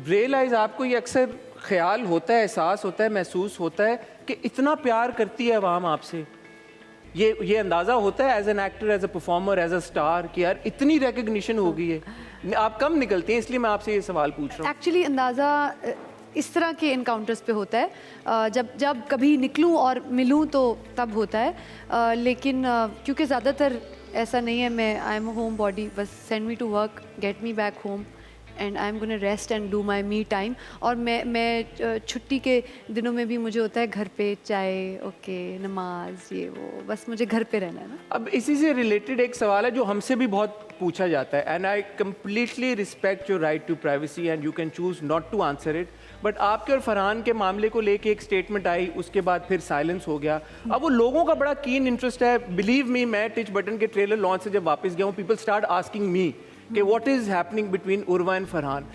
Realise आपको ये अक्सर ख्याल होता है, एहसास होता है, महसूस होता है कि इतना प्यार करती है अवाम आपसे, ये अंदाज़ा होता है as an actor, as a performer, as a star कि यार इतनी रिकग्निशन हो गई है, आप कम निकलती हैं, इसलिए मैं आपसे ये सवाल पूछ रहा हूँ। एक्चुअली अंदाज़ा इस तरह के इनकाउंटर्स पे होता है, जब कभी निकलूं और मिलूं तो तब होता है, लेकिन क्योंकि ज़्यादातर ऐसा नहीं है, मैं I am a homebody, बस send me to work, get me back home and I am gonna rest and do my me time. और मैं छुट्टी के दिनों में भी मुझे होता है घर पे चाय, ओके, नमाज, ये वो, बस मुझे घर पे रहना है ना। अब इसी से रिलेटेड एक सवाल है जो हमसे भी बहुत पूछा जाता है, and I completely respect your right to privacy and you can choose not to answer it, but आपके और फरहान के मामले को लेके एक स्टेटमेंट आई, उसके बाद फिर साइलेंस हो गया। अब वो लोगों का बड़ा कीन इंटरेस्ट है, बिलीव मी, मैं टिच बटन के ट्रेलर लॉन्च से जब वापस गया हूँ, पीपल स्टार्ट आस्किंग मी कि what is happening between Urwa and Farhan.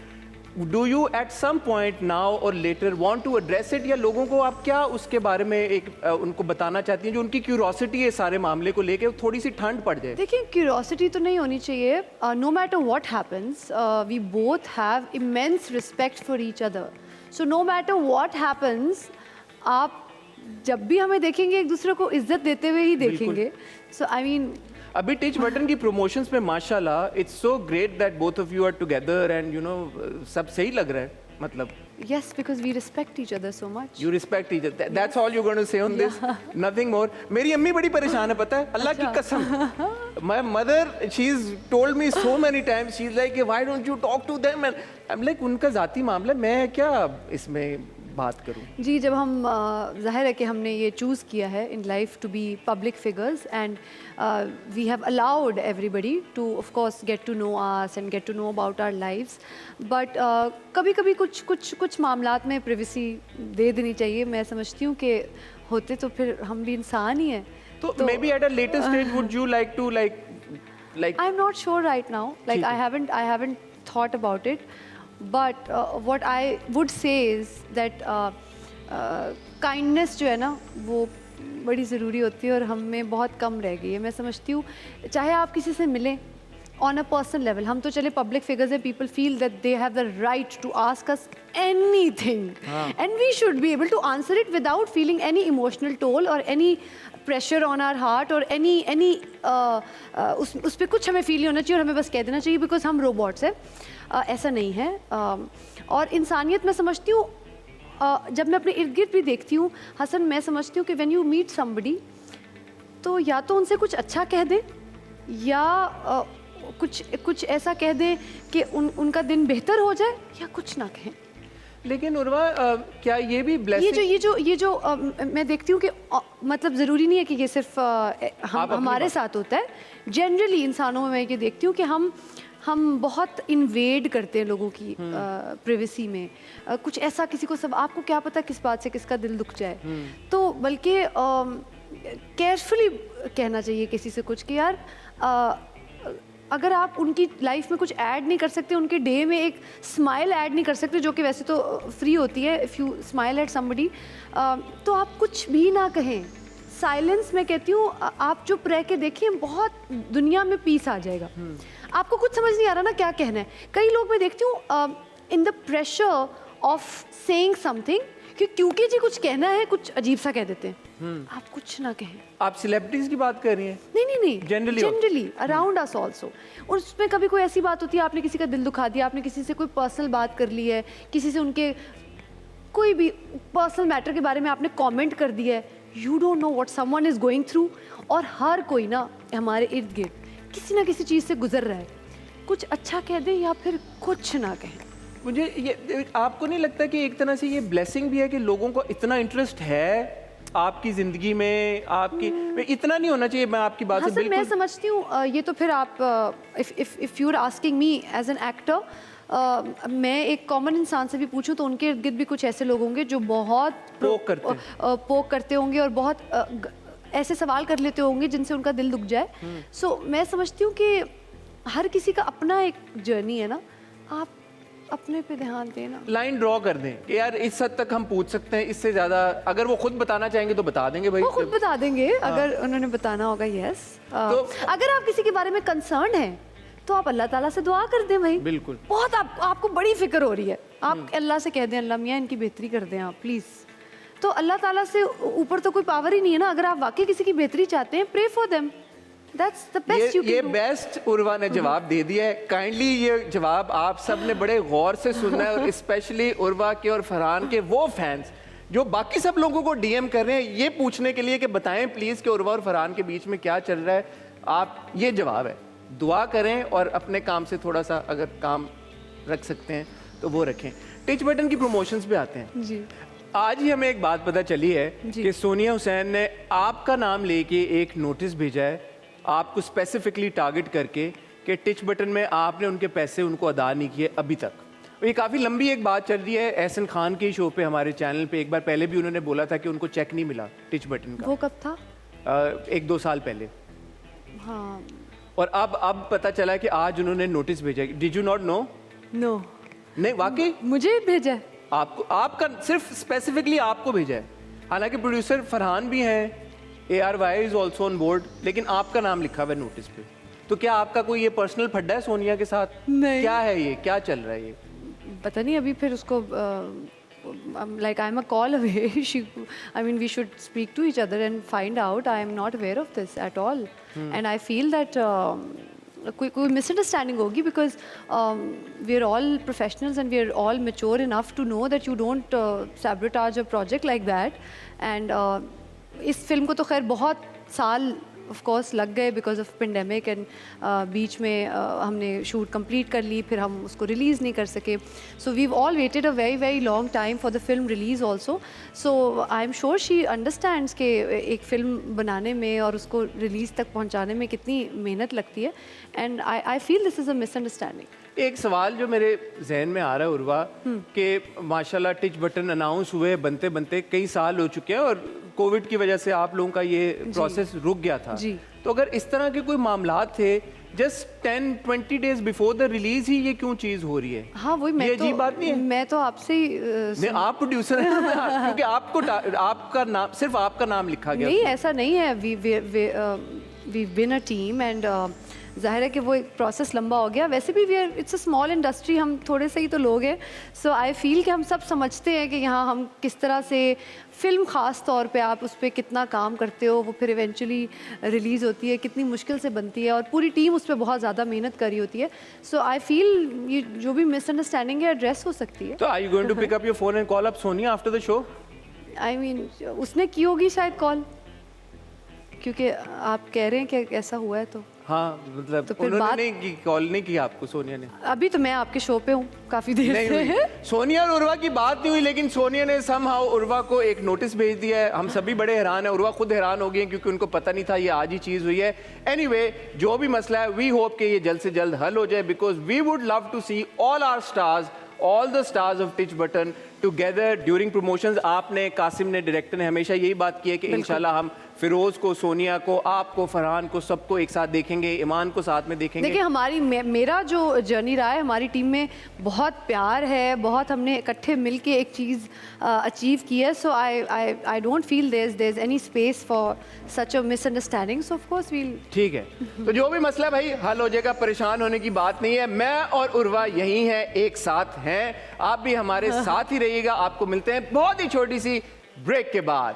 Do you at some point now or later want to address it, या लोगों को आप क्या उसके बारे में एक उनको बताना चाहती हैं जो उनकी क्यूरोसिटी है सारे मामले को लेके, थोड़ी सी ठंड पड़ जाए? देखिए, क्यूरोसिटी तो नहीं होनी चाहिए। No matter what happens, we both have immense respect for each other, so no matter what happens, आप जब भी हमें देखेंगे एक दूसरे को इज्जत देते हुए ही देखेंगे। सो आई मीन, अभी टिच बटन की प्रमोशंस में माशाल्लाह it's so great that both of you are together and you know सब सही लग रहा है, मतलब yes, because we respect each other so much. you respect each other, that's all you're going to say on this, nothing more. मेरी अम्मी बड़ी परेशान है, पता है, अल्लाह की कसम, my mother, she's told me so many times, she's like why don't you talk to them, and I'm like उनका ज़ाती मामला, मैं क्या इसमें बात करूं। जी, जब हम ज़ाहिर है कि हमने ये चूज़ किया है in life to be public figures and we have allowed everybody to of course get to know us and get to know about our lives, but कभी कभी कुछ मामलात में प्राइवेसी दे देनी चाहिए। मैं समझती हूँ कि होते तो फिर हम भी इंसान ही हैं। तो maybe at a later stage would you like to like I am not sure right now, like I haven't thought about it, but what I would say is that kindness जो है ना वो बड़ी ज़रूरी होती है और हम में बहुत कम रह गई है। मैं समझती हूँ चाहे आप किसी से मिलें ऑन अ पर्सनल लेवल, हम तो चले पब्लिक फिगर्स है, people feel that they have the right to ask us anything and we should be able to answer it without feeling any emotional toll or any pressure on our heart or any उस पर कुछ हमें feel नहीं होना चाहिए और हमें बस कह देना चाहिए बिकॉज हम रोबोट्स हैं। ऐसा नहीं है। और इंसानियत मैं समझती हूँ, जब मैं अपने इर्द गिर्द भी देखती हूँ हसन, मैं समझती हूँ कि व्हेन यू मीट समबडी तो या तो उनसे कुछ अच्छा कह दें या कुछ ऐसा कह दें कि उनका दिन बेहतर हो जाए या कुछ ना कहें। लेकिन उर्वा क्या ये भी ब्लेसिंग, ये जो मैं देखती हूँ कि मतलब ज़रूरी नहीं है कि ये सिर्फ हमारे साथ होता है, जनरली इंसानों में मैं ये देखती हूँ कि हम बहुत इन्वेड करते हैं लोगों की प्राइवेसी में। कुछ ऐसा किसी को सब आपको क्या पता किस बात से किसका दिल दुख जाए, तो बल्कि केयरफुली कहना चाहिए किसी से कुछ कि यार अगर आप उनकी लाइफ में कुछ ऐड नहीं कर सकते, उनके डे में एक स्माइल ऐड नहीं कर सकते जो कि वैसे तो फ्री होती है, if you smile at somebody, तो आप कुछ भी ना कहें। साइलेंस मैं कहती हूँ, आप चुप रह के देखिए, बहुत दुनिया में पीस आ जाएगा। आपको कुछ समझ नहीं आ रहा ना क्या कहना है, कई लोग मैं देखती हूँ in the pressure of saying something क्योंकि जी कुछ कहना है कुछ अजीब सा कह देते हैं। आप कुछ ना कहें। आप सेलिब्रिटीज की बात कर रही हैं? नहीं, जनरली अराउंड अस ऑल्सो। और उसमें कभी कोई ऐसी बात होती है, आपने किसी का दिल दुखा दिया, आपने किसी से कोई पर्सनल बात कर ली है, किसी से उनके कोई भी पर्सनल मैटर के बारे में आपने कमेंट कर दिया है, you don't know what someone is going through. और हर कोई ना हमारे इर्द गिर्द किसी ना किसी चीज़ से गुजर रहा है, कुछ अच्छा कह दें या फिर कुछ ना कहें। मुझे ये आपको नहीं लगता कि एक तरह से ये ब्लेसिंग भी है कि लोगों को इतना इंटरेस्ट है आपकी ज़िंदगी में? आपकी इतना नहीं होना चाहिए, मैं आपकी बात से बिल्कुल मैं समझती हूँ। ये तो फिर आप if you are asking me as an actor, मैं एक कॉमन इंसान से भी पूछूं तो उनके इर्द गिर्द भी कुछ ऐसे लोग होंगे जो बहुत पोक करते होंगे और बहुत ऐसे सवाल कर लेते होंगे जिनसे उनका दिल दुख जाए। सो मैं समझती हूँ कि हर किसी का अपना एक जर्नी है ना, आप अपने पे ध्यान देना, लाइन ड्रॉ कर दें कि यार इस हद तक हम पूछ सकते हैं, इससे ज़्यादा अगर वो खुद बताना चाहेंगे तो बता देंगे भाई, वो खुद बता देंगे। अगर उन्होंने बताना होगा, यस। तो अगर आप किसी के बारे में कंसर्न है तो आप अल्लाह ताला से दुआ कर दें भाई। बिल्कुल। बहुत आपको बड़ी फिक्र हो रही है, आप अल्लाह से कह दें अल्लाह मियाँ इनकी बेहतरी कर दें आप प्लीज़। तो अल्लाह ताला से ऊपर तो कोई पावर ही नहीं है ना। अगर आप वाकई किसी की बेहतरी चाहते हैं, pray for them, that's the best you can do. Best Urwa ने जवाब दे दिया है। काइंडली ये जवाब आप सब ने बड़े गौर से सुनना है, और स्पेशली उर्वा के और फरहान के वो फैंस जो बाकी सब लोगों को डीएम कर रहे हैं ये पूछने के लिए कि बताएं प्लीज़ कि उर्वा और फरहान के बीच में क्या चल रहा है। आप ये जवाब है, दुआ करें और अपने काम से थोड़ा सा अगर काम रख सकते हैं तो वो रखें। टिच बटन की प्रमोशंस पे आते हैं जी। आज ही हमें एक बात पता चली है जी। कि सोनिया हुसैन ने आपका नाम लेके एक नोटिस भेजा है आपको स्पेसिफिकली टारगेट करके कि टिच बटन में आपने उनके पैसे उनको अदा नहीं किए अभी तक। ये काफ़ी लंबी एक बात चल रही है। एहसन खान के शो पे हमारे चैनल पे एक बार पहले भी उन्होंने बोला था कि उनको चेक नहीं मिला टिच बटन का। वो कब था? 1-2 साल पहले। हाँ। और अब पता चला कि आज उन्होंने नोटिस भेजा। Did you not know? No. नहीं वाकई मुझे भेजा है आपको, आपका सिर्फ स्पेसिफिकली आपको भेजा है। हालांकि प्रोड्यूसर फरहान भी हैं, ARY is also on board, लेकिन आपका नाम लिखा हुआ है नोटिस पे। तो क्या आपका कोई ये पर्सनल फड्डा है सोनिया के साथ? नहीं। क्या है ये, क्या चल रहा है ये? पता नहीं अभी फिर उसको like I'm a call away. I mean we should speak to each other and find out. I am not aware of this at all. And I feel that कोई misunderstanding होगी because we are all professionals and we are all mature enough to know that you don't sabotage a project like that. And इस film को तो खैर बहुत साल of course लग गए बिकॉज ऑफ पेंडेमिक एंड बीच में हमने शूट कंप्लीट कर ली, फिर हम उसको रिलीज़ नहीं कर सके. So we all waited a very very long time for the film release also. So I am sure she understands कि एक फ़िल्म बनाने में और उसको रिलीज़ तक पहुंचाने में कितनी मेहनत लगती है. And I feel this is a misunderstanding. एक सवाल जो मेरे जहन में आ रहा है उर्वा कि माशाल्लाह टिच बटन अनाउंस हुए बनते बनते कई साल हो चुके हैं और कोविड की वजह से आप लोगों का ये प्रोसेस रुक गया था. तो अगर इस तरह के कोई मामलात थे just 10-20 days before the release ही ये क्यों चीज हो रही है? हाँ वही मैं अजीब बात नहीं है. मैं तो आपसे नहीं, आप प्रोड्यूसर हैं क्योंकि आपको आपका नाम सिर्फ आपका नाम लिखा गया. नहीं ऐसा नहीं है. We been a team and ज़ाहिर है कि वो एक प्रोसेस लंबा हो गया. वैसे भी we are it's a small industry, हम थोड़े से ही तो लोग हैं. सो आई फील कि हम सब समझते हैं कि यहाँ हम किस तरह से फ़िल्म ख़ास तौर पे आप उस पर कितना काम करते हो, वो फिर इवेंचुअली रिलीज़ होती है, कितनी मुश्किल से बनती है और पूरी टीम उस पर बहुत ज़्यादा मेहनत करी होती है. सो आई फील ये जो भी मिसअंडरस्टैंडिंग है एड्रेस हो सकती है. तो are you going to pick up your phone and call up Sonia after the show? I mean उसने की होगी शायद कॉल, क्योंकि आप कह रहे हैं कि ऐसा हुआ है. तो हाँ मतलब तो फिर उन्होंने कॉल नहीं की आपको सोनिया ने? अभी तो मैं आपके शो पे हूँ काफ़ी देर नहीं से. हुई. सोनिया और उर्वा की बात नहीं हुई, लेकिन सोनिया ने समहाउ उर्वा को एक नोटिस भेज दिया है. हम सभी बड़े हैरान हैं, उर्वा खुद हैरान हो गई है क्योंकि उनको पता नहीं था ये आज ही चीज़ हुई है. एनीवे जो भी मसला है वी होप कि ये जल्द से जल्द हल हो जाए because we would love to see all our stars, all the stars of Tich Button together during promotions. आपने, कासिम ने, डायरेक्टर ने हमेशा यही बात की है कि इंशाल्लाह हम फिरोज को, सोनिया को, आपको, फरहान को, सबको एक साथ देखेंगे, ईमान को साथ में देखेंगे. देखिए हमारी मेरा जो जर्नी रहा है, हमारी टीम में बहुत प्यार है, बहुत हमने इकट्ठे मिलके एक चीज़ अचीव की है. So I don't feel there is any space for such a misunderstanding. So of course well. ठीक है. तो जो भी मसला है भाई हल हो जाएगा, परेशान होने की बात नहीं है. मैं और उर्वा यही हैं, एक साथ हैं. आप भी हमारे साथ ही रहिएगा. आपको मिलते हैं बहुत ही छोटी सी ब्रेक के बाद.